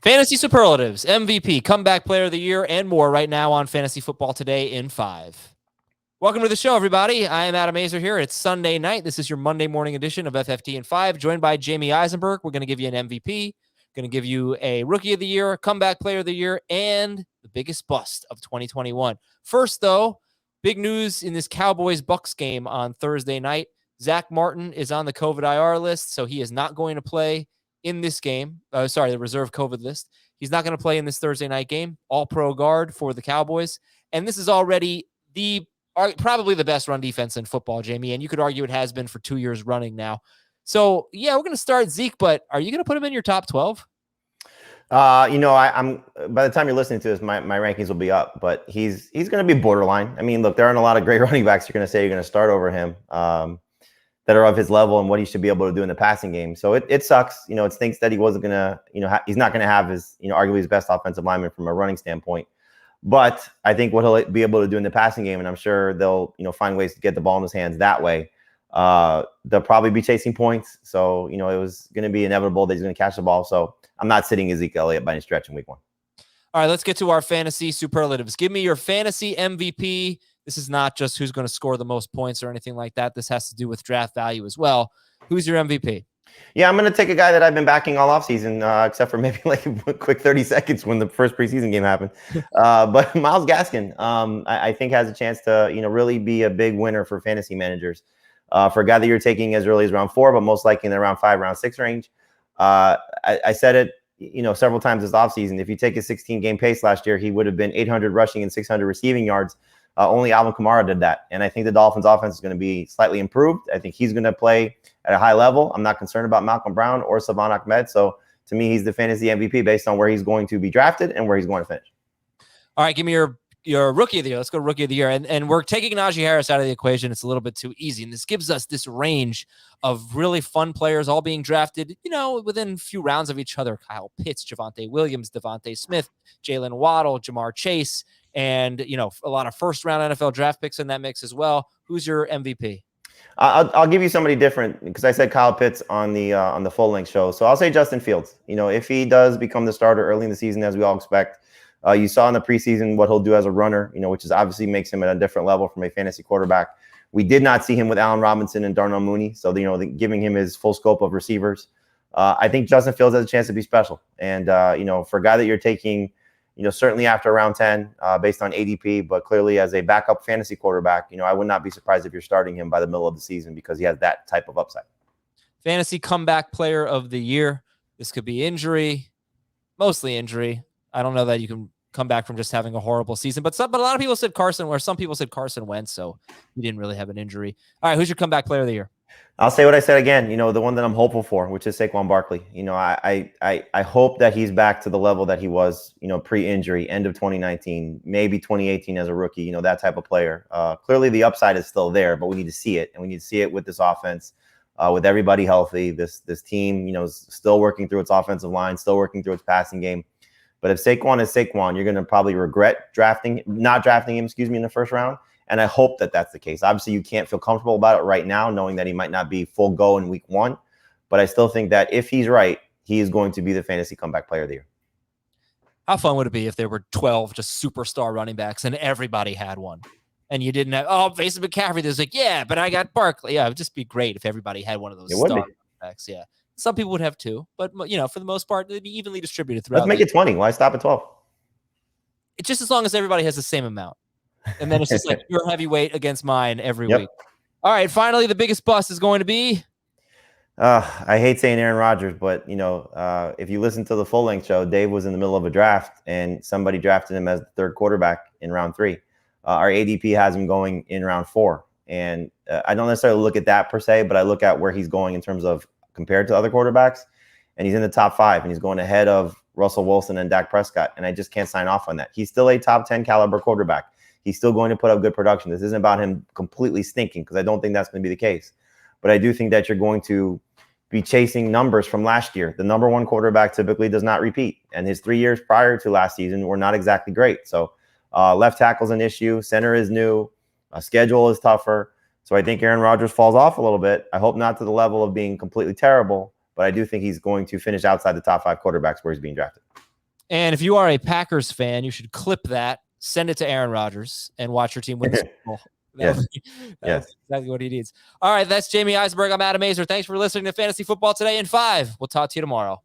Fantasy superlatives, MVP, comeback player of the year, and more right now on Fantasy Football Today in 5. Welcome to the show, everybody. I am Adam Azer here. It's Sunday night. This is your Monday morning edition of FFT in 5, joined by Jamey Eisenberg. We're going to give you an MVP, going to give you a Rookie of the Year, comeback player of the year, and the biggest bust of 2021. First, though, big news in this Cowboys-Bucks game on Thursday night. Zach Martin is on the COVID IR list, so he is not going to play in this game. The reserve COVID list. He's not going to play in this Thursday night game. All-pro guard for the Cowboys. And this is already probably the best run defense in football, Jamey, and you could argue it has been for 2 years running now. So, yeah, we're going to start Zeke, but are you going to put him in your top 12? I'm by the time you're listening to this, my rankings will be up, but he's going to be borderline. I mean, look, there aren't a lot of great running backs you're going to say you're going to start over him that are of his level and what he should be able to do in the passing game. So it sucks. It stinks that he wasn't going to, he's not going to have his, arguably his best offensive lineman from a running standpoint. But I think what he'll be able to do in the passing game, and I'm sure they'll, find ways to get the ball in his hands that way. They'll probably be chasing points. So, it was going to be inevitable that he's going to catch the ball. So I'm not sitting Ezekiel Elliott by any stretch in week 1. All right, let's get to our fantasy superlatives. Give me your fantasy MVP. This is not just who's going to score the most points or anything like that. This has to do with draft value as well. Who's your MVP? Yeah, I'm going to take a guy that I've been backing all offseason, except for maybe like a quick 30 seconds when the first preseason game happened. But Myles Gaskin, I think has a chance to, really be a big winner for fantasy managers. For a guy that you're taking as early as round 4, but most likely in the round 5, round 6 range. I said it, several times this offseason. If you take his 16-game pace last year, he would have been 800 rushing and 600 receiving yards. Only Alvin Kamara did that. And I think the Dolphins offense is going to be slightly improved. I think he's going to play at a high level. I'm not concerned about Malcolm Brown or Salvon Ahmed. So to me, he's the fantasy MVP based on where he's going to be drafted and where he's going to finish. All right, give me your Rookie of the Year. Let's go Rookie of the Year. And we're taking Najee Harris out of the equation. It's a little bit too easy. And this gives us this range of really fun players all being drafted, within a few rounds of each other. Kyle Pitts, Javonte Williams, Devontae Smith, Jalen Waddle, Jamar Chase, and, a lot of first-round NFL draft picks in that mix as well. Who's your MVP? I'll give you somebody different because I said Kyle Pitts on the full-length show. So I'll say Justin Fields. If he does become the starter early in the season, as we all expect, you saw in the preseason what he'll do as a runner, which is obviously makes him at a different level from a fantasy quarterback. We did not see him with Allen Robinson and Darnell Mooney, so giving him his full scope of receivers. I think Justin Fields has a chance to be special, and for a guy that you're taking, certainly after round 10, based on ADP, but clearly as a backup fantasy quarterback, I would not be surprised if you're starting him by the middle of the season because he has that type of upside. Fantasy comeback player of the year. This could be injury, mostly injury. I don't know that you can come back from just having a horrible season, but a lot of people said some people said Carson Wentz, so he didn't really have an injury. All right, who's your comeback player of the year? I'll say what I said again, the one that I'm hopeful for, which is Saquon Barkley. I hope that he's back to the level that he was, pre-injury, end of 2019, maybe 2018 as a rookie, that type of player. Clearly the upside is still there, but we need to see it, and we need to see it with this offense, with everybody healthy. This team, is still working through its offensive line, still working through its passing game. But if Saquon is Saquon, you're going to probably regret not drafting him, in the first round. And I hope that that's the case. Obviously, you can't feel comfortable about it right now, knowing that he might not be full go in week 1. But I still think that if he's right, he is going to be the fantasy comeback player of the year. How fun would it be if there were 12 just superstar running backs and everybody had one? And you didn't have, Mason McCaffrey. There's like, yeah, but I got Barkley. Yeah, it would just be great if everybody had one of those star running backs. Yeah. Some people would have 2, but, for the most part, they'd be evenly distributed throughout. Let's make it 20. Why stop at 12? It's just as long as everybody has the same amount. And then it's just like your heavyweight against mine every week. All right, finally, the biggest bust is going to be? I hate saying Aaron Rodgers, but, if you listen to the full-length show, Dave was in the middle of a draft, and somebody drafted him as the 3rd quarterback in round 3. Our ADP has him going in round 4. And I don't necessarily look at that per se, but I look at where he's going in terms of compared to other quarterbacks, and he's in the top 5, and he's going ahead of Russell Wilson and Dak Prescott, and I just can't sign off on that. He's still a top 10 caliber quarterback. He's still going to put up good production. This isn't about him completely stinking, because I don't think that's going to be the case. But I do think that you're going to be chasing numbers from last year. The number 1 quarterback typically does not repeat, and his 3 years prior to last season were not exactly great. So left tackle's an issue. Center is new. Schedule is tougher. So I think Aaron Rodgers falls off a little bit. I hope not to the level of being completely terrible, but I do think he's going to finish outside the top 5 quarterbacks where he's being drafted. And if you are a Packers fan, you should clip that, send it to Aaron Rodgers, and watch your team win the Super Bowl. That's exactly what he needs. All right, that's Jamey Eisenberg. I'm Adam Azer. Thanks for listening to Fantasy Football Today in 5. We'll talk to you tomorrow.